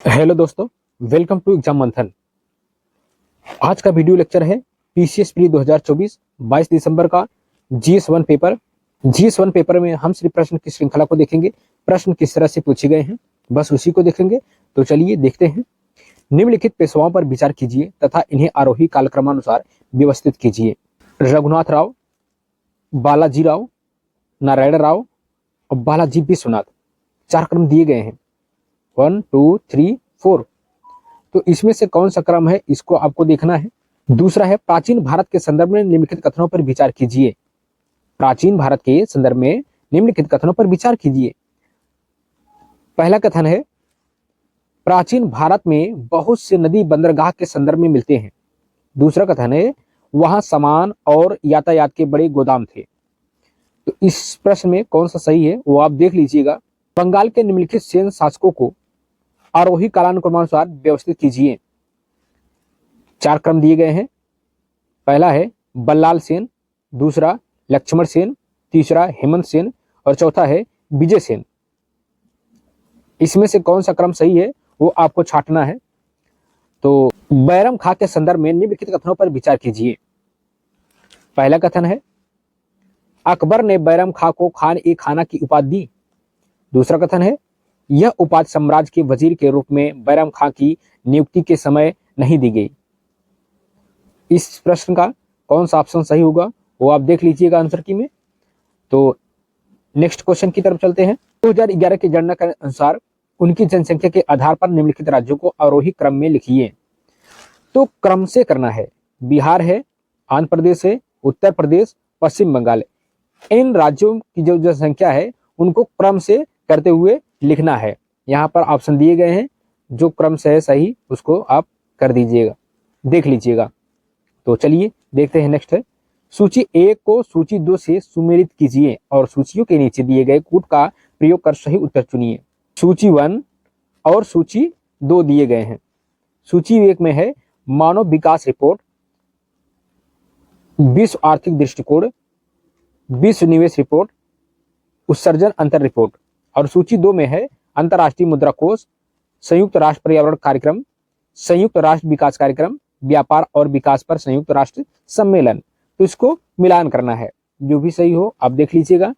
Hello दोस्तों, welcome to exam मंथन। आज का वीडियो लेक्चर है पीसीएस प्री 2024 22 दिसंबर का जीएस 1 पेपर। जीएस 1 पेपर में हम सिर्फ प्रश्न की श्रृंखला को देखेंगे। प्रश्न किस तरह से पूछे गए हैं बस उसी को देखेंगे। तो चलिए देखते हैं। निम्नलिखित पेशवाओं पर विचार कीजिए तथा इन्हें आरोही कालक्रमानुसार व्यवस्थित कीजिए। रघुनाथ राव, बालाजी राव, नारायण राव और बालाजी विश्वनाथ। 4 क्रम दिए गए हैं, 1 2 3 4। तो इसमें से कौन सा क्रम है इसको आपको देखना है। दूसरा है प्राचीन भारत के संदर्भ में निम्नलिखित कथनों पर विचार कीजिए। प्राचीन भारत के संदर्भ में निम्नलिखित कथनों पर विचार कीजिए। पहला कथन है प्राचीन भारत में बहुत से नदी बंदरगाह के संदर्भ में मिलते हैं। दूसरा कथन है वहां सामान और यातायात के बड़े गोदाम थे। तो इस प्रश्न में कौन सा सही है वो आप देख लीजिएगा। बंगाल के निम्नलिखित सेन शासकों को आरोही कालानुक्रमानुसार व्यवस्थित कीजिए। 4 क्रम दिए गए हैं। पहला है बल्लाल सेन, दूसरा लक्ष्मण सेन, तीसरा हेमंत सेन और चौथा है विजय सेन। इसमें से कौन सा क्रम सही है वो आपको छांटना है। तो बैरम खां के संदर्भ में निम्नलिखित कथनों पर विचार कीजिए। पहला कथन है अकबर ने बैरम खां को खान ए खाना की उपाधि दी। दूसरा कथन है यह उपाधि साम्राज्य के वजीर के रूप में बैरम खां की नियुक्ति के समय नहीं दी गई। इस प्रश्न का कौन सा ऑप्शन सही होगा वो आप देख लीजिएगा आंसर की में। तो नेक्स्ट क्वेश्चन की तरफ चलते हैं। 2011 की जनगणना के अनुसार उनकी जनसंख्या के आधार पर निम्नलिखित राज्यों को आरोही क्रम में लिखिए। तो क्रम से करना है। बिहार है, आंध्र प्रदेश है, उत्तर प्रदेश, पश्चिम बंगाल। इन राज्यों की जो जनसंख्या है उनको क्रम से करते हुए लिखना है। यहाँ पर ऑप्शन दिए गए हैं, जो क्रम से है सही उसको आप कर दीजिएगा, देख लीजिएगा। तो चलिए देखते हैं। नेक्स्ट है सूची 1 को सूची 2 से सुमेलित कीजिए और सूचियों के नीचे दिए गए कूट का प्रयोग कर सही उत्तर चुनिए। सूची 1 और सूची 2 दिए गए हैं। सूची 1 में है मानव विकास रिपोर्ट, विश्व आर्थिक दृष्टिकोण, विश्व निवेश रिपोर्ट, उत्सर्जन अंतर रिपोर्ट। और सूची 2 में है अंतर्राष्ट्रीय मुद्रा कोष, संयुक्त राष्ट्र पर्यावरण कार्यक्रम, संयुक्त राष्ट्र विकास कार्यक्रम, व्यापार और विकास पर संयुक्त राष्ट्र सम्मेलन। तो इसको मिलान करना है, जो भी सही हो आप देख लीजिएगा।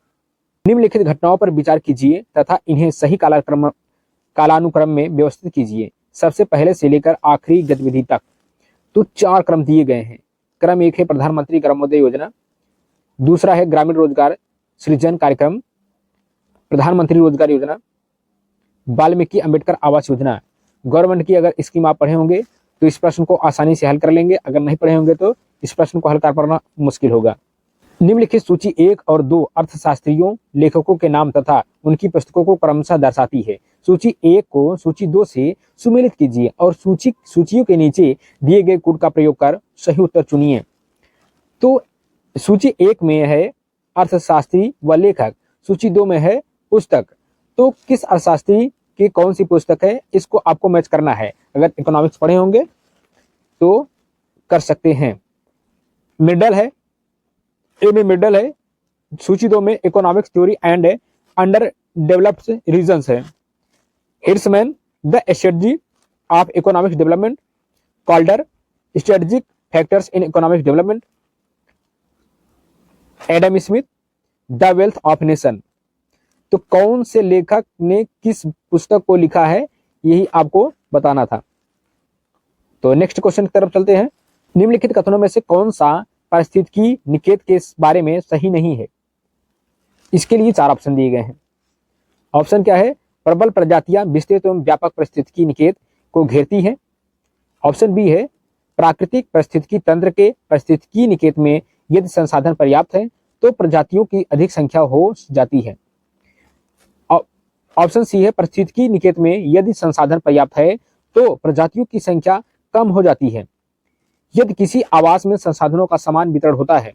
निम्नलिखित घटनाओं पर विचार कीजिए तथा इन्हें सही कालानुक्रम में व्यवस्थित कीजिए, सबसे पहले से लेकर आखिरी गतिविधि तक। तो 4 क्रम दिए गए हैं। क्रम 1 है प्रधानमंत्री ग्रामोदय योजना, दूसरा है ग्रामीण रोजगार सृजन कार्यक्रम, प्रधानमंत्री रोजगार योजना, वाल्मीकि अंबेडकर आवास योजना। गवर्नमेंट की अगर स्कीम आप पढ़े होंगे तो इस प्रश्न को आसानी से हल कर लेंगे, अगर नहीं पढ़े होंगे तो इस प्रश्न को हल कर पाना मुश्किल होगा। निम्नलिखित सूची 1 और 2 अर्थशास्त्रियों, लेखकों के नाम तथा उनकी पुस्तकों को क्रमशः दर्शाती है। सूची 1 को सूची 2 से सुमेलित कीजिए और सूचियों के नीचे दिए गए कूट का प्रयोग कर सही उत्तर चुनिए। तो सूची 1 में है अर्थशास्त्री व लेखक, सूची 2 में है पुस्तक। तो किस अर्थशास्त्री की कौन सी पुस्तक है इसको आपको मैच करना है। अगर इकोनॉमिक्स पढ़े होंगे तो कर सकते हैं। मिडल है, ए में मिडल है। सूची 2 में economics theory and underdeveloped regions है। Hirschman the strategy of economic development, Kaldor strategic factors in economic development, Adam Smith the wealth of nation. तो कौन से लेखक ने किस पुस्तक को लिखा है यही आपको बताना था। तो नेक्स्ट क्वेश्चन की तरफ चलते हैं। निम्नलिखित कथनों में से कौन सा पारिस्थितिकी निकेत के बारे में सही नहीं है। इसके लिए 4 ऑप्शन दिए गए हैं। ऑप्शन क्या है, प्रबल प्रजातियां विस्तृत एवं व्यापक पारिस्थितिकी निकेत को घेरती हैं। ऑप्शन बी है प्राकृतिक पारिस्थितिकी तंत्र के पारिस्थितिकी निकेत में यदि संसाधन पर्याप्त है तो प्रजातियों की अधिक संख्या हो जाती है। ऑप्शन सी है पारिस्थितिकी निकेत में यदि संसाधन पर्याप्त है तो प्रजातियों की संख्या कम हो जाती है। यदि किसी आवास में संसाधनों का समान वितरण होता है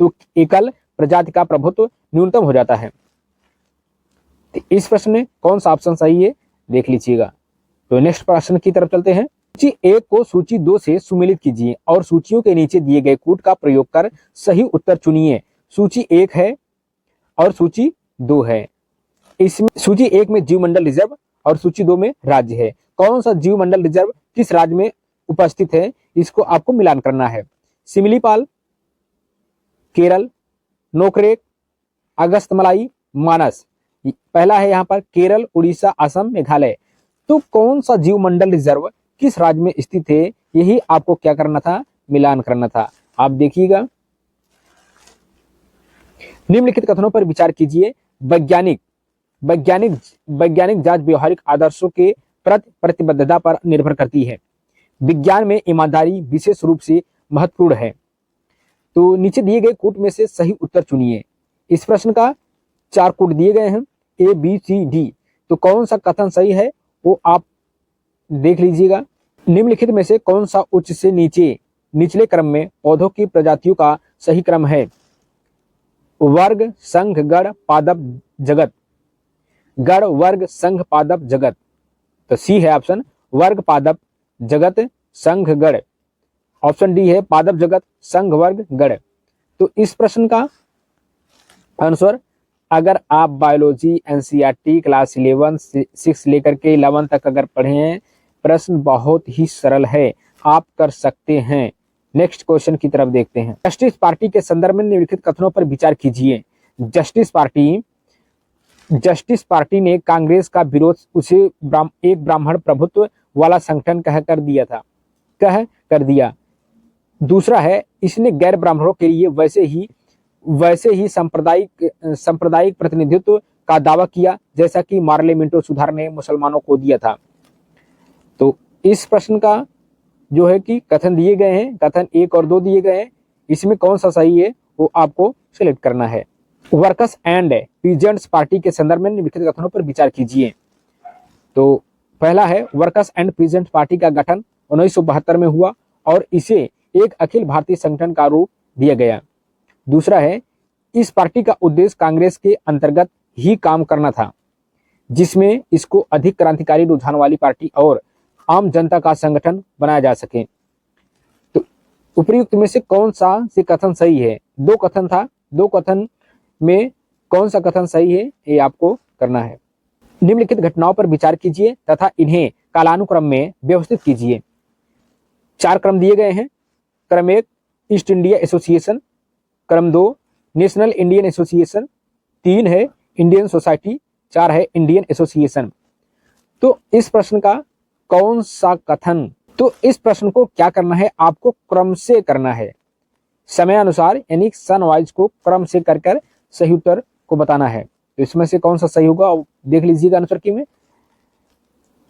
तो एकल प्रजाति का प्रभुत्व न्यूनतम हो जाता है। तो इस प्रश्न में कौन सा ऑप्शन सही है देख लीजिएगा। तो नेक्स्ट प्रश्न की तरफ चलते हैं। सूची 1 को सूची 2 से सुमेलित कीजिए और सूचियों के नीचे दिए गए कूट का प्रयोग कर सही उत्तर चुनिए। सूची 1 है और सूची 2 है। इसमें सूची 1 में जीवमंडल रिजर्व और सूची 2 में राज्य है। कौन सा जीवमंडल रिजर्व किस राज्य में उपस्थित है, इसको आपको मिलान करना है। सिमिलीपाल, केरल, नोकरेक, अगस्तमलाई, मानस। पहला है यहाँ पर केरल, उड़ीसा, असम, मेघालय। तो कौन सा जीवमंडल रिजर्व किस राज्य में स्थित है, यही आपको क्या करना था, मिलान करना था। आप देखिएगा, निम्नलिखित कथनों पर विचार कीजिए। वैज्ञानिक जांच व्यवहारिक आदर्शों के प्रति प्रतिबद्धता पर निर्भर करती है। विज्ञान में ईमानदारी विशेष रूप से महत्वपूर्ण है। तो नीचे दिए गए कूट में से सही उत्तर चुनिए। इस प्रश्न का 4 कूट दिए गए हैं, ए, बी, सी, डी। तो कौन सा कथन सही है वो आप देख लीजिएगा। निम्नलिखित में से कौन सा उच्च से निचले क्रम में पौधों की प्रजातियों का सही क्रम है। वर्ग, संघ, गण, पादप, जगत। गण, वर्ग, संघ, पादप, जगत। तो सी है ऑप्शन, वर्ग, पादप, जगत, संघ, गण। ऑप्शन डी है पादप, जगत, संघ, वर्ग, गण। तो इस प्रश्न का आंसर, अगर आप बायोलॉजी एनसीईआरटी क्लास 11 6 लेकर के 11 तक अगर पढ़े हैं, प्रश्न बहुत ही सरल है, आप कर सकते हैं। नेक्स्ट क्वेश्चन की तरफ देखते हैं। जस्टिस पार्टी के संदर्भ में निम्नलिखित कथनों पर विचार कीजिए। जस्टिस पार्टी ने कांग्रेस का विरोध उसे एक ब्राह्मण प्रभुत्व वाला संगठन कह कर दिया। दूसरा है, इसने गैर ब्राह्मणों के लिए वैसे ही सांप्रदायिक प्रतिनिधित्व का दावा किया जैसा कि पार्लियामेंटो सुधार ने मुसलमानों को दिया था। तो इस प्रश्न का जो है कि कथन दिए गए हैं, कथन 1 और 2 दिए गए हैं, इसमें कौन सा सही है वो आपको सिलेक्ट करना है। वर्कर्स एंड पीजेंट्स पार्टी के संदर्भ में निम्नलिखित कथनों पर विचार कीजिए। तो पहला है, वर्कर्स एंड पीजेंट्स पार्टी का गठन 1972 में हुआ और इसे एक अखिल भारतीय संगठन का रूप दिया गया। दूसरा है, इस पार्टी का उद्देश्य कांग्रेस के अंतर्गत ही काम करना था, जिसमें इसको अधिक क्रांतिकारी रुझान वाली पार्टी और आम जनता का संगठन बनाया जा सके। तो उपयुक्त में से कौन सा से कथन सही है। 2 कथन था, 2 कथन में कौन सा कथन सही है ये आपको करना है। निम्नलिखित घटनाओं पर विचार कीजिए तथा इन्हें कालानुक्रम में व्यवस्थित कीजिए। 4 क्रम दिए गए हैं। क्रम 1, ईस्ट इंडिया एसोसिएशन। क्रम 2, नेशनल इंडियन एसोसिएशन। 3 है इंडियन सोसाइटी। 4 है इंडियन एसोसिएशन। तो इस प्रश्न का कौन सा कथन, तो इस प्रश्न को क्या करना है, आपको क्रम से करना है, समय अनुसार यानी सन वाइज को क्रम से कर सही उत्तर को बताना है। तो इसमें से कौन सा सही होगा देख लीजिएगा आंसर की में।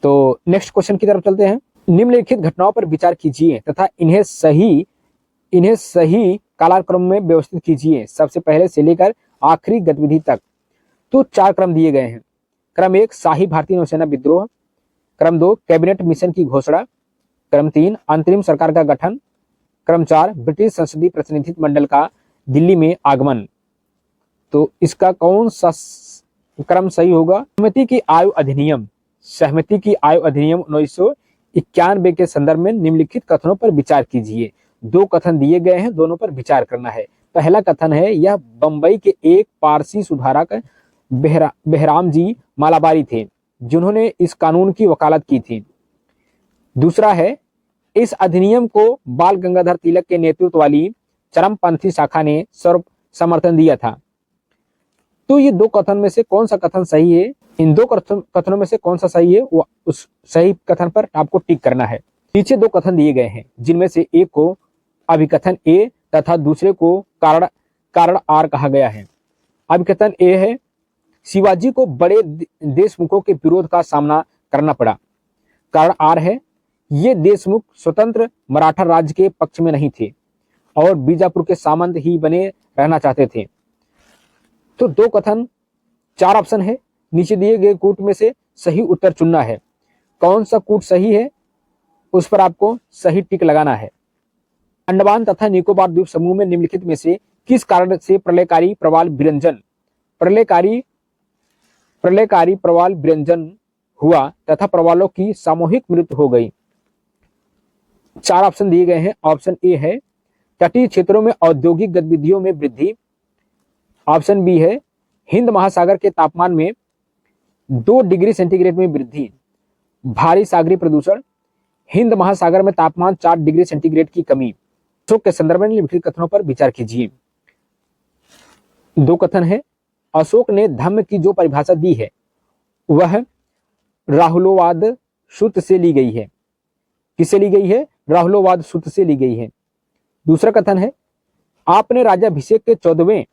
तो नेक्स्ट क्वेश्चन की तरफ चलते हैं। निम्नलिखित घटनाओं पर विचार कीजिए तथा इन्हें सही कालक्रम में व्यवस्थित कीजिए, सबसे पहले से लेकर आखिरी गतिविधि तक। तो 4 क्रम दिए गए हैं। क्रम 1, शाही भारतीय नौसेना विद्रोह। क्रम 2, कैबिनेट मिशन की घोषणा। क्रम 3, अंतरिम सरकार का गठन। क्रम 4, ब्रिटिश संसदीय प्रतिनिधित्व मंडल का दिल्ली में आगमन। तो इसका कौन सा क्रम सही होगा। सहमति की आयु अधिनियम 1991 के संदर्भ में निम्नलिखित कथनों पर विचार कीजिए। 2 कथन दिए गए हैं, दोनों पर विचार करना है। पहला कथन है, यह बंबई के एक पारसी सुधारक बेहराम जी मालाबारी थे जिन्होंने इस कानून की वकालत की थी। दूसरा है, इस अधिनियम को बाल गंगाधर तिलक के नेतृत्व वाली चरमपंथी शाखा ने सर्व समर्थन दिया था। तो ये 2 कथन में से कौन सा कथन सही है, इन 2 कथनों में से कौन सा सही है वो उस सही कथन पर आपको टिक करना है। नीचे 2 कथन दिए गए हैं जिनमें से एक को अभिकथन ए तथा दूसरे को कारण आर कहा गया है। अभिकथन ए है, शिवाजी को बड़े देशमुखों के विरोध का सामना करना पड़ा। कारण आर है, ये देशमुख स्वतंत्र मराठा राज्य के पक्ष में नहीं थे और बीजापुर के सामंत ही बने रहना चाहते थे। तो 2 कथन, 4 ऑप्शन है, नीचे दिए गए कूट में से सही उत्तर चुनना है। कौन सा कूट सही है उस पर आपको सही टिक लगाना है। अंडमान तथा निकोबार द्वीप समूह में निम्नलिखित में से किस कारण से प्रलयकारी प्रवाल विरंजन हुआ तथा प्रवालों की सामूहिक मृत्यु हो गई। 4 ऑप्शन दिए गए हैं। ऑप्शन ए है, तटीय क्षेत्रों में औद्योगिक गतिविधियों में वृद्धि। ऑप्शन बी है, हिंद महासागर के तापमान में 2 डिग्री सेंटीग्रेड में वृद्धि, भारी सागरीय प्रदूषण, हिंद महासागर में तापमान 4 डिग्री सेंटीग्रेड की कमी। अशोक के संदर्भ में निम्नलिखित कथनों पर विचार कीजिए। 2 कथन है। अशोक ने धम्म की जो परिभाषा दी है वह राहुलोवाद सूत्र से ली गई है। किससे ली गई है? राहुलोवाद सूत्र से ली गई है। दूसरा कथन है, आपने राज्याभिषेक के 14वें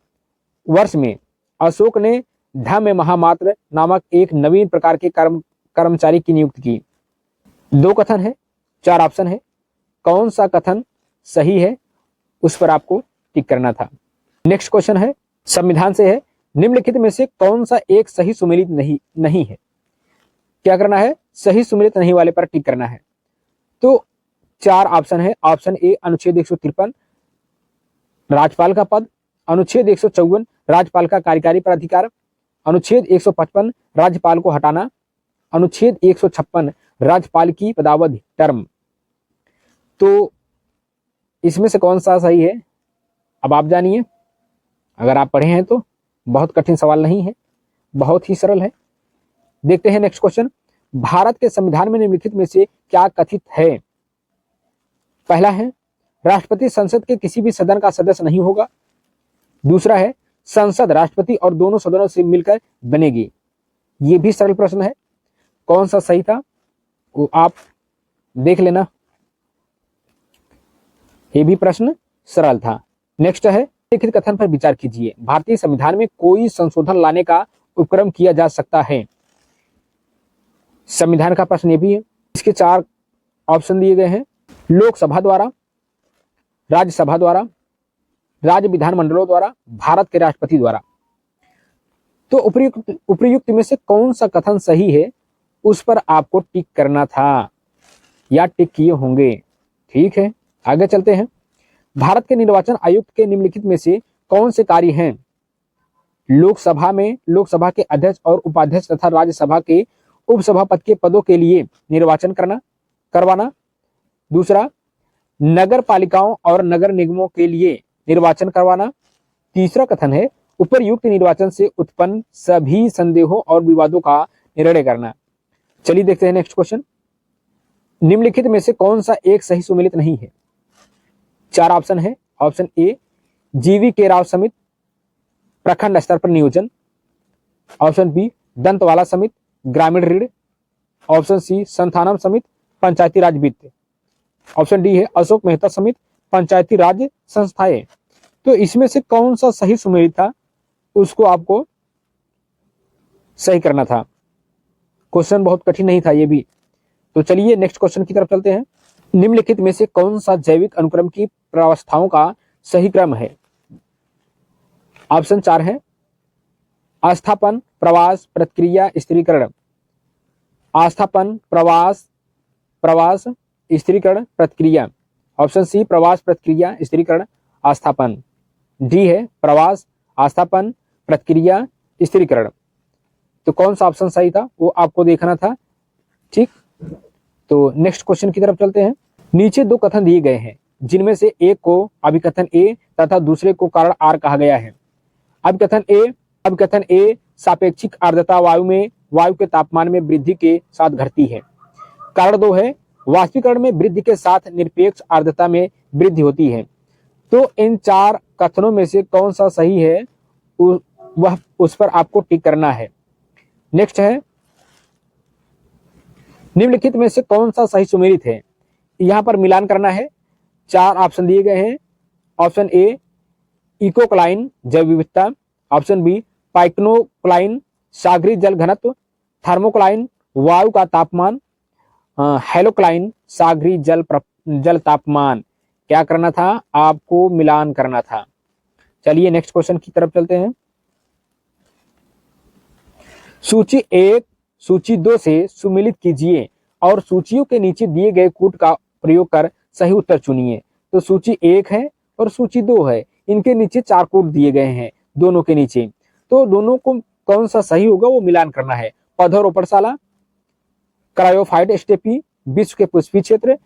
वर्ष में अशोक ने धम्म महामात्र नामक एक नवीन प्रकार के कर्मचारी की नियुक्ति की। 2 कथन है, 4 ऑप्शन है। कौन सा कथन सही है उस पर आपको टिक करना था। नेक्स्ट क्वेश्चन है, संविधान से है, निम्नलिखित में से कौन सा एक सही सुमेलित नहीं है? क्या करना है? सही सुमेलित नहीं वाले पर टिक करना है। तो 4 ऑप्शन है। ऑप्शन ए अनुच्छेद 153 राज्यपाल का पद, अनुच्छेद 154 राज्यपाल का कार्यकारी प्राधिकार, अनुच्छेद 155 राज्यपाल को हटाना, अनुच्छेद 156 राज्यपाल की पदावधि टर्म। तो इसमें से कौन सा सही है अब आप जानिए। अगर आप पढ़े हैं तो बहुत कठिन सवाल नहीं है, बहुत ही सरल है। देखते हैं नेक्स्ट क्वेश्चन। भारत के संविधान में निम्नलिखित में से क्या कथित है? पहला है, राष्ट्रपति संसद के किसी भी सदन का सदस्य नहीं होगा। दूसरा है, संसद राष्ट्रपति और दोनों सदनों से मिलकर बनेगी। ये भी सरल प्रश्न है। कौन सा सही था वो आप देख लेना। ये भी प्रश्न सरल था। नेक्स्ट है, लिखित कथन पर विचार कीजिए। भारतीय संविधान में कोई संशोधन लाने का उपक्रम किया जा सकता है। संविधान का प्रश्न ये भी है। इसके 4 ऑप्शन दिए गए हैं। लोकसभा द्वारा, राज्यसभा द्वारा, राज्य विधानमंडलों द्वारा, भारत के राष्ट्रपति द्वारा। तो उपयुक्त में से कौन सा कथन सही है उस पर आपको टिक करना था या टिक किए होंगे। ठीक है, आगे चलते हैं। भारत के निर्वाचन आयुक्त के निम्नलिखित में से कौन से कार्य हैं? लोकसभा के अध्यक्ष और उपाध्यक्ष तथा राज्यसभा के उपसभापति के पदों के लिए निर्वाचन करवाना। दूसरा, नगर पालिकाओं और नगर निगमों के लिए निर्वाचन करवाना। तीसरा कथन है, उपरयुक्त निर्वाचन से उत्पन्न सभी संदेहों और विवादों का निर्णय करना। चलिए देखते हैं नेक्स्ट क्वेश्चन। निम्नलिखित में से कौन सा एक सही सुमेलित नहीं है? 4 ऑप्शन है। ऑप्शन ए, GV राव समिति प्रखंड स्तर पर नियोजन। ऑप्शन बी, दंतवाला समिति ग्रामीण ऋण। ऑप्शन सी, संथानम समिति पंचायती राज वित्त। ऑप्शन डी है अशोक मेहता समिति पंचायती राज संस्थाएं। तो इसमें से कौन सा सही सुमेलित था उसको आपको सही करना था। क्वेश्चन बहुत कठिन नहीं था ये भी। तो चलिए नेक्स्ट क्वेश्चन की तरफ चलते हैं। निम्नलिखित में से कौन सा जैविक अनुक्रम की प्रावस्थाओं का सही क्रम है? ऑप्शन 4 है, आस्थापन, प्रवास, प्रतिक्रिया, स्थिरीकरण। आस्थापन, प्रवास, स्थिरीकरण, प्रतिक्रिया। ऑप्शन सी, प्रवास, प्रतिक्रिया, स्थिरीकरण, आस्थापन। डी है प्रवास, आस्थापन, प्रतिक्रिया, स्थिरीकरण। तो कौन सा ऑप्शन सही था वो आपको देखना था। ठीक, तो नेक्स्ट क्वेश्चन की तरफ चलते हैं। नीचे 2 कथन दिए गए हैं जिनमें से एक को अभिकथन ए तथा दूसरे को कारण आर कहा गया है। अभिकथन ए सापेक्षिक आर्द्रता वायु के तापमान में वृद्धि के साथ घटती है। कारण 2 है, वाष्पीकरण में वृद्धि के साथ निरपेक्ष आर्द्रता में वृद्धि होती है। तो इन 4 कथनों में से कौन सा सही है वह उस पर आपको टिक करना है। नेक्स्ट है, निम्नलिखित में से कौन सा सही सुमेलित है? यहां पर मिलान करना है। 4 ऑप्शन दिए गए हैं। ऑप्शन ए, इकोक्लाइन जैव विविधता। ऑप्शन बी, पाइक्नोक्लाइन सागरीय जल घनत्व। थर्मोक्लाइन वायु का तापमान। हेलोक्लाइन सागरीय जल तापमान। क्या करना था आपको? मिलान करना था। चलिए नेक्स्ट क्वेश्चन की तरफ चलते हैं। सूची 1 सूची 2 से सुमेलित कीजिए और सूचियों के नीचे दिए गए कूट का प्रयोग कर सही उत्तर चुनिए। तो सूची 1 है और सूची 2 है, इनके नीचे 4 कूट दिए गए हैं दोनों के नीचे। तो दोनों को कौन सा सही होगा वो मिलान करना है। पौधरोपणशाला, क्रायोफाइट स्टेपी, विश्व के पुष्पी क्षेत्र,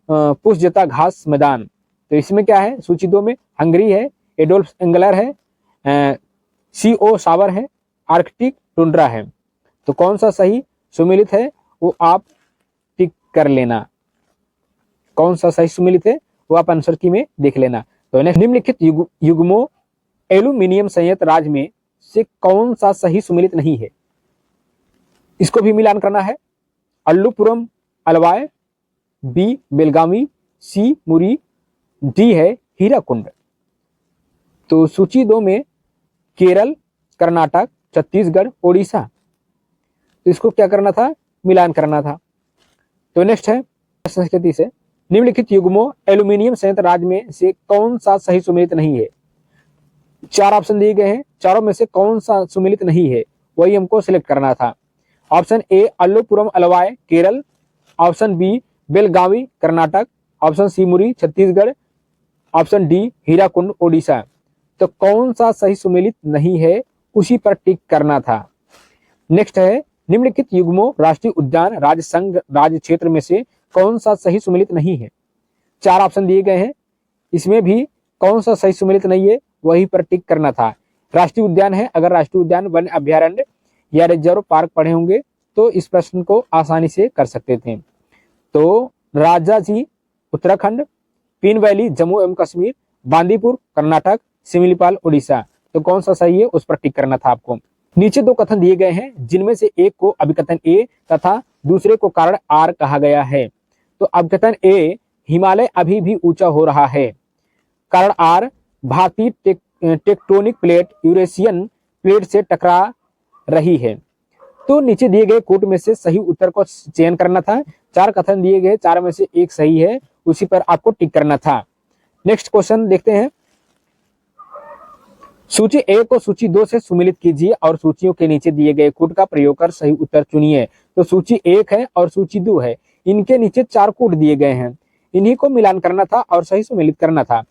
पुष्पजता घास मैदान। तो इसमें क्या है? सूची 2 में हंगरी है, एडोल्फ एंगलर है, CO सावर है, आर्कटिक टुंड्रा है। तो कौन सा सही सुमेलित है वो आप टिक कर लेना। कौन सा सही सुमेलित है वो आप आंसर की में देख लेना। तो निम्नलिखित युग्मों एल्यूमिनियम संयंत्र राज्य में से कौन सा सही सुमेलित नहीं है, इसको भी मिलान करना है। अल्लुपुरम अलवाय, बी बेलगावी, सी मुरी, डी है हीराकुंड। तो सूची 2 में केरल, कर्नाटक, छत्तीसगढ़, ओडिशा, तो इसको क्या करना था, मिलान करना था। तो नेक्स्ट है संस्कृति से, निम्नलिखित युग्मों एल्यूमिनियम संयंत्र राज्य में से कौन सा सही सुमेलित नहीं है। 4 ऑप्शन दिए गए हैं, चारों में से कौन सा सुमेलित नहीं है वही हमको सिलेक्ट करना था। Option A Allupuram Alwaye Kerala, option B Belagavi Karnataka, option C Muri Chhattisgarh, option D Hirakud Odisha. तो कौन सा सही सुमेलित नहीं है उसी पर टिक करना था। नेक्स्ट है निम्नलिखित युग्मों राष्ट्रीय उद्यान राज्य संघ राज्य क्षेत्र में से कौन सा सही सुमेलित नहीं है। 4 ऑप्शन दिए गए हैं, इसमें भी कौन सा सही सुमेलित नहीं है वही पर टिक करना था। राष्ट्रीय उद्यान है, अगर राष्ट्रीय उद्यान वन अभ्यारण्य या रिजर्व पार्क पढ़े होंगे तो इस प्रश्न को आसानी से कर सकते थे। तो राजाजी उत्तराखंड, पीन वैली जम्मू एवं कश्मीर, बांदीपुर कर्नाटक, सिमिलीपाल ओडिशा। तो कौन सा सही है उस पर टिक करना था आपको। नीचे 2 कथन दिए गए हैं जिनमें से एक को अभिकथन ए तथा दूसरे को कारण आर कहा गया है। तो अभिकथन ए हिमालय अभी भी ऊंचा हो रहा है, कारण आर भारतीय टेक्टोनिक प्लेट यूरेशियन प्लेट से टकरा रही है। तो नीचे दिए गए कोट में से सही उत्तर को चयन करना था। 4 कथन दिए गए, 4 में से एक सही है, उसी पर आपको टिक करना था। नेक्स्ट क्वेश्चन देखते हैं। सूची 1 को सूची 2 से सुमेलित कीजिए और सूचियों के नीचे दिए गए कोड का प्रयोग कर सही उत्तर चुनिए। तो सूची 1 है और सूची 2 है, इनके नीचे 4 कोड दिए गए हैं, इन्हीं को मिलान करना था और सही सुमेलित करना था।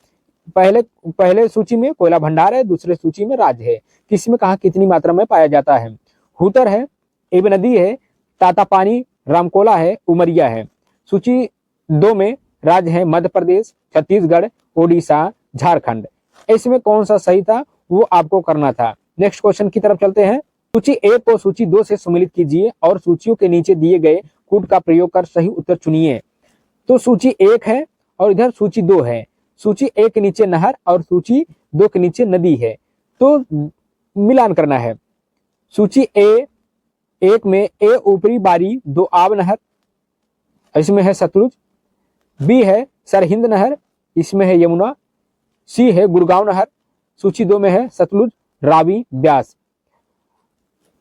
पहले सूची में कोयला भंडार है, दूसरे सूची में राज्य है, किसमें कहा कितनी मात्रा में पाया जाता है। हूतर है, एब नदी है, तातापानी, रामकोला है, उमरिया है। सूची 2 में राज्य है मध्य प्रदेश, छत्तीसगढ़, ओडिशा, झारखंड। इसमें कौन सा सही था वो आपको करना था। नेक्स्ट क्वेश्चन की तरफ चलते हैं। सूची 1 को सूची 2 से सुमेलित कीजिए और सूचियों के नीचे दिए गए कोड का प्रयोग कर सही उत्तर चुनिए। तो सूची 1 है और इधर सूची 2 है। सूची 1 के नीचे नहर और सूची 2 के नीचे नदी है, तो मिलान करना है। सूची 1 में ए ऊपरी बारी 2 आब नहर, इसमें है सतलुज, बी है सरहिंद नहर, इसमें है यमुना, सी है गुड़गांव नहर। सूची 2 में है सतलुज, रावी, ब्यास।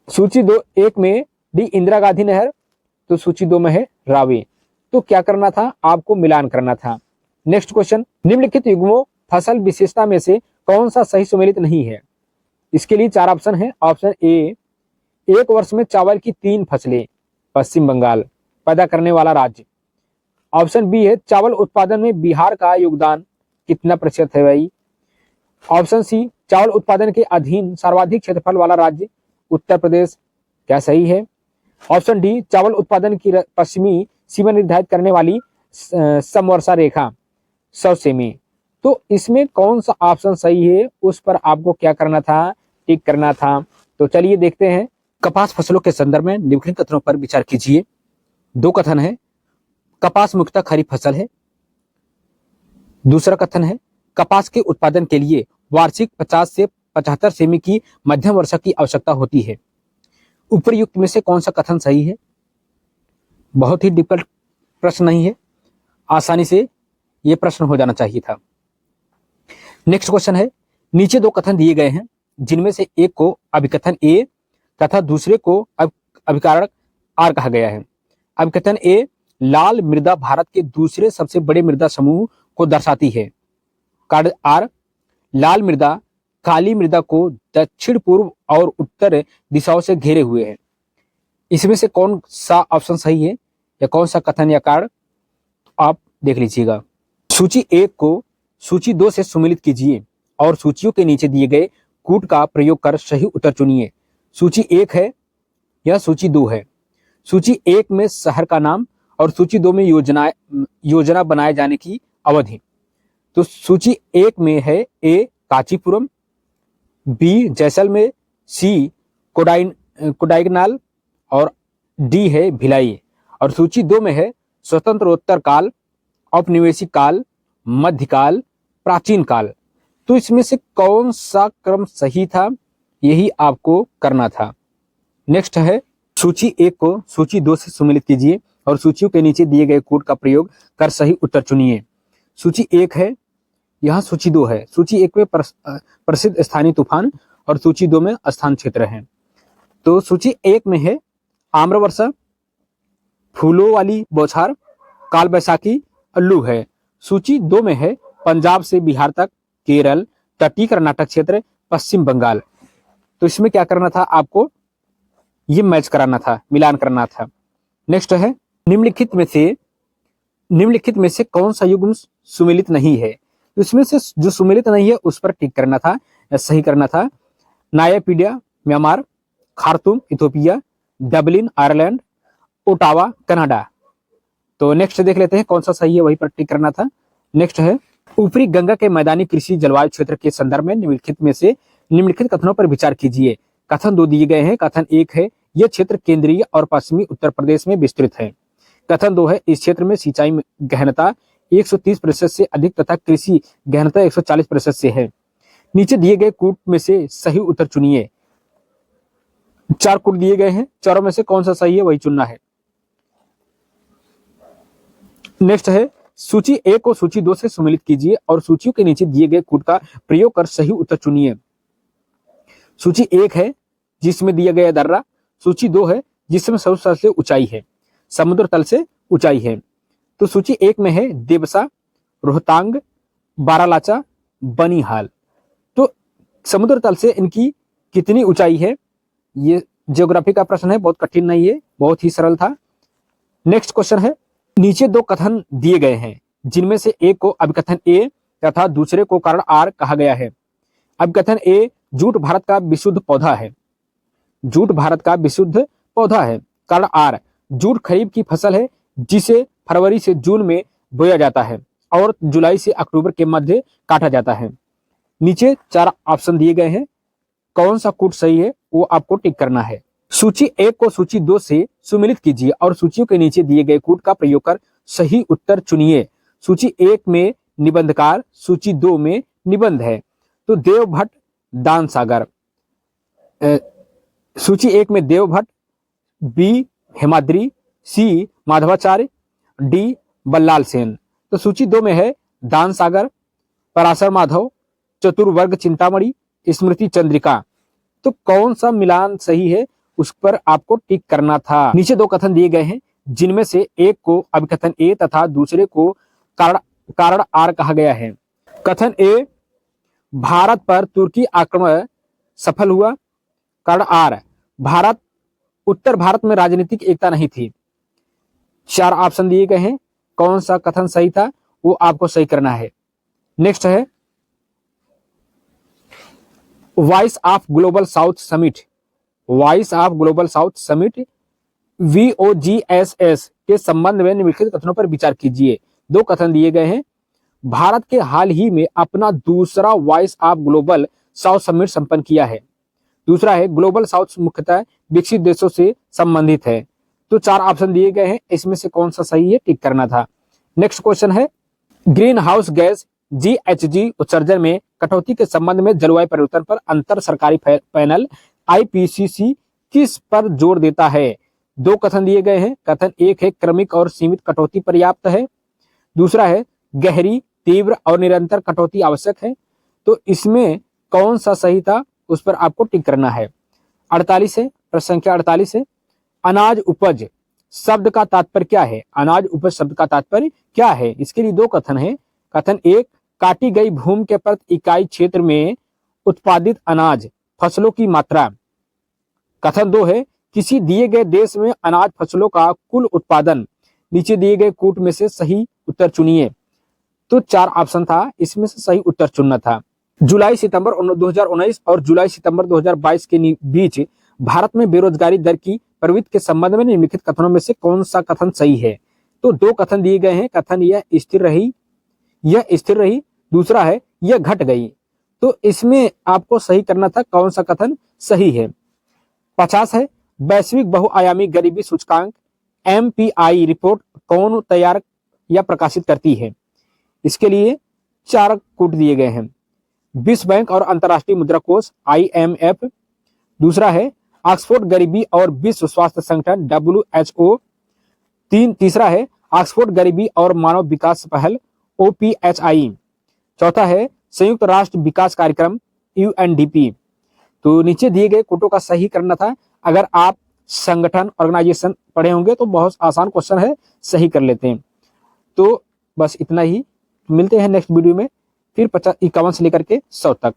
सूची 1 में डी इंदिरा गांधी नहर, तो सूची 2 में है रावी। तो क्या करना था, आपको मिलान करना था। नेक्स्ट क्वेश्चन, निम्नलिखित युग्मों फसल विशेषता में से कौन सा सही सुमेलित नहीं है। इसके लिए 4 ऑप्शन है। ऑप्शन ए, 1 वर्ष में चावल की 3 फसलें, पश्चिम बंगाल पैदा करने वाला राज्य। ऑप्शन बी है चावल उत्पादन में बिहार का योगदान कितना प्रतिशत है भाई। ऑप्शन सी, चावल उत्पादन के अधीन सर्वाधिक क्षेत्रफल वाला राज्य उत्तर प्रदेश, क्या सही है। ऑप्शन डी, चावल उत्पादन की पश्चिमी सीमा निर्धारित करने वाली समवर्षा रेखा 100 सेमी। तो इसमें कौन सा ऑप्शन सही है उस पर आपको क्या करना था, टिक करना था। तो चलिए देखते हैं। कपास फसलों के संदर्भ में निम्नलिखित कथनों पर विचार कीजिए। 2 कथन है, कपास मुख्यतः खरीफ फसल है। दूसरा कथन है कपास के उत्पादन के लिए वार्षिक 50 से 75 सेमी की मध्यम वर्षा की आवश्यकता होती है। उपयुक्त में से कौन सा कथन सही है। बहुत ही डिफिकल्ट प्रश्न नहीं है, आसानी से यह प्रश्न हो जाना चाहिए था। नेक्स्ट क्वेश्चन है, नीचे 2 कथन दिए गए हैं जिनमें से एक को अभिकथन ए तथा दूसरे को अभिकारक आर कहा गया है। अभिकथन ए, लाल मृदा भारत के दूसरे सबसे बड़े मृदा समूह को दर्शाती है। कार्ड आर, लाल मृदा काली मृदा को दक्षिण पूर्व और उत्तर दिशाओं से घेरे हुए है। इसमें से कौन सा ऑप्शन सही है या कौन सा कथन या कार्ड आप देख लीजिएगा। सूची 1 को सूची 2 से सुमेलित कीजिए और सूचियों के नीचे दिए गए कूट का प्रयोग कर सही उत्तर चुनिए। सूची 1 है या सूची 2 है। सूची 1 में शहर का नाम और सूची 2 में योजना बनाए जाने की अवधि। तो सूची 1 में है ए कांचीपुरम, बी जैसलमेर, सी कोडाइकनाल, और डी है भिलाई। और सूची 2 में है स्वतंत्रोत्तर काल, औपनिवेशिक काल, मध्यकाल, प्राचीन काल। तो इसमें से कौन सा क्रम सही था, यही आपको करना था। नेक्स्ट है सूची 1 को सूची 2 से सम्मिलित कीजिए और सूचियों के नीचे दिए गए कोड का प्रयोग कर सही उत्तर चुनिए। सूची 1 है, यहाँ सूची 2 है। सूची 1 में प्रसिद्ध स्थानीय तूफान और सूची 2 में स्थान क्षेत्र है। तो सूची 1 में है आम्रवर्षा, फूलों वाली बौछार, काल बैसाखी, अल्लू है। सूची 2 में है पंजाब से बिहार तक, केरल, तटीय कर्नाटक क्षेत्र, पश्चिम बंगाल। तो इसमें क्या करना था आपको, ये मैच कराना था, मिलान करना था। नेक्स्ट है निम्नलिखित में से कौन सा युग्म सुमेलित नहीं है। इसमें से जो सुमेलित नहीं है उस पर टिक करना था या सही करना था। Naypyidaw Myanmar, Khartoum Ethiopia, Dublin Ireland, Ottawa Canada. तो नेक्स्ट देख लेते हैं कौन सा सही है, वही पर टिक करना था। नेक्स्ट है ऊपरी गंगा के मैदानी कृषि जलवायु क्षेत्र के संदर्भ में निम्नलिखित में से निम्नलिखित कथनों पर विचार कीजिए। कथन 2 दिए गए हैं। कथन 1 है यह क्षेत्र केंद्रीय और पश्चिमी उत्तर प्रदेश में विस्तृत है। कथन 2 है इस क्षेत्र में सिंचाई गहनता 130% से अधिक तथा कृषि गहनता 140% से है। नीचे दिए गए कूट में से सही उत्तर चुनिए। 4 कूट दिए गए हैं, चारों में से कौन सा सही है वही चुनना है। नेक्स्ट है सूची 1 को सूची 2 से सम्मिलित कीजिए और सूचियों के नीचे दिए गए कूट का प्रयोग कर सही उत्तर चुनिए। सूची 1 है जिसमें दिया गया दर्रा। सूची 2 है जिसमें सबसे ऊंचाई है, समुद्र तल से ऊंचाई है। तो सूची 1 में है देवसा, रोहतांग, बारालाचा, बनिहाल। तो समुद्र तल से इनकी कितनी ऊंचाई है, ये ज्योग्राफी का प्रश्न है, बहुत कठिन नहीं है, बहुत ही सरल था। नेक्स्ट क्वेश्चन है नीचे 2 कथन दिए गए हैं जिनमें से एक को अभिकथन ए तथा दूसरे को कारण आर कहा गया है। अभिकथन ए जूट भारत का विशुद्ध पौधा है। जूट भारत का विशुद्ध पौधा है। कारण आर जूट खरीफ की फसल है जिसे फरवरी से जून में बोया जाता है और जुलाई से अक्टूबर के मध्य काटा जाता है। नीचे 4 ऑप्शन दिए गए हैं, कौन सा कूट सही है वो आपको टिक करना है। सूची 1 को सूची 2 से सम्मिलित कीजिए और सूचियों के नीचे दिए गए कूट का प्रयोग कर सही उत्तर चुनिए। सूची 1 में निबंधकार, सूची 2 में निबंध है। तो देवभट्ट, दान सागर। सूची 1 में देवभट्ट, बी हेमाद्री, सी माधवाचार्य, डी बल्लाल सेन। तो सूची 2 में है दान सागर, पराशर माधव, चतुर्वर्ग चिंतामणि, स्मृति चंद्रिका। तो कौन सा मिलान सही है उस पर आपको टिक करना था। नीचे 2 कथन दिए गए हैं जिनमें से एक को अभिकथन ए तथा दूसरे को कारण आर कहा गया है। कथन ए भारत पर तुर्की आक्रमण सफल हुआ। कारण आर उत्तर भारत में राजनीतिक एकता नहीं थी। 4 ऑप्शन दिए गए हैं, कौन सा कथन सही था वो आपको सही करना है। नेक्स्ट है voice of global south summit, voice of global south summit VOGSS के संबंध में निम्नलिखित कथनों पर विचार कीजिए। 2 कथन दिए गए हैं। भारत के हाल ही में अपना दूसरा voice of global south summit संपन्न किया है। दूसरा है ग्लोबल साउथ मुख्यतः विकसित देशों से संबंधित है। तो 4 ऑप्शन दिए गए हैं, इसमें से कौन सा सही है टिक करना था। नेक्स्ट क्वेश्चन है ग्रीन हाउस गैस GHG उत्सर्जन में कटौती के संबंध में जलवायु परिवर्तन पर अंतर सरकारी पैनल IPCC किस पर जोर देता है। 2 कथन दिए गए हैं। कथन 1 है क्रमिक और सीमित कटौती पर्याप्त है। दूसरा है गहरी, तीव्र और निरंतर कटौती आवश्यक है। तो इसमें कौन सा सही था उस पर आपको टिक करना है। 48 है, प्रश्न संख्या 48 है अनाज उपज शब्द का तात्पर्य क्या है। अनाज उपज शब्द का तात्पर्य क्या है, इसके लिए 2 कथन है। कथन 1 काटी गई भूमि के प्रति इकाई क्षेत्र में उत्पादित अनाज फसलों की मात्रा। कथन 2 है किसी दिए गए देश में अनाज फसलों का कुल उत्पादन। नीचे दिए गए कूट में से सही उत्तर चुनिए। तो 4 ऑप्शन था, इसमें से सही उत्तर चुनना था। जुलाई सितंबर 2019 और जुलाई सितंबर 2022 के बीच भारत में बेरोजगारी दर की प्रवृत्ति के संबंध में निम्नलिखित कथनों में से कौन सा कथन सही है। तो 2 कथन दिए गए हैं। कथन यह स्थिर रही, दूसरा है यह घट गई। तो इसमें आपको सही करना था, कौन सा कथन सही है। 50 है वैश्विक बहुआयामी गरीबी सूचकांक MPI रिपोर्ट कौन तैयार या प्रकाशित करती है? इसके लिए 4 कोड दिए गए हैं। विश्व बैंक और अंतर्राष्ट्रीय मुद्रा कोष IMF, दूसरा है ऑक्सफोर्ड गरीबी और विश्व स्वास्थ्य संगठन WHO, तीसरा है ऑक्सफोर्ड गरीबी और मानव विकास पहल OPHI, चौथा है संयुक्त राष्ट्र विकास कार्यक्रम UNDP। तो नीचे दिए गए कोटों का सही करना था। अगर आप संगठन ऑर्गेनाइजेशन पढ़े होंगे तो बहुत आसान क्वेश्चन है, सही कर लेते हैं। तो बस इतना ही, मिलते हैं नेक्स्ट वीडियो में फिर 51 से लेकर के 100 तक।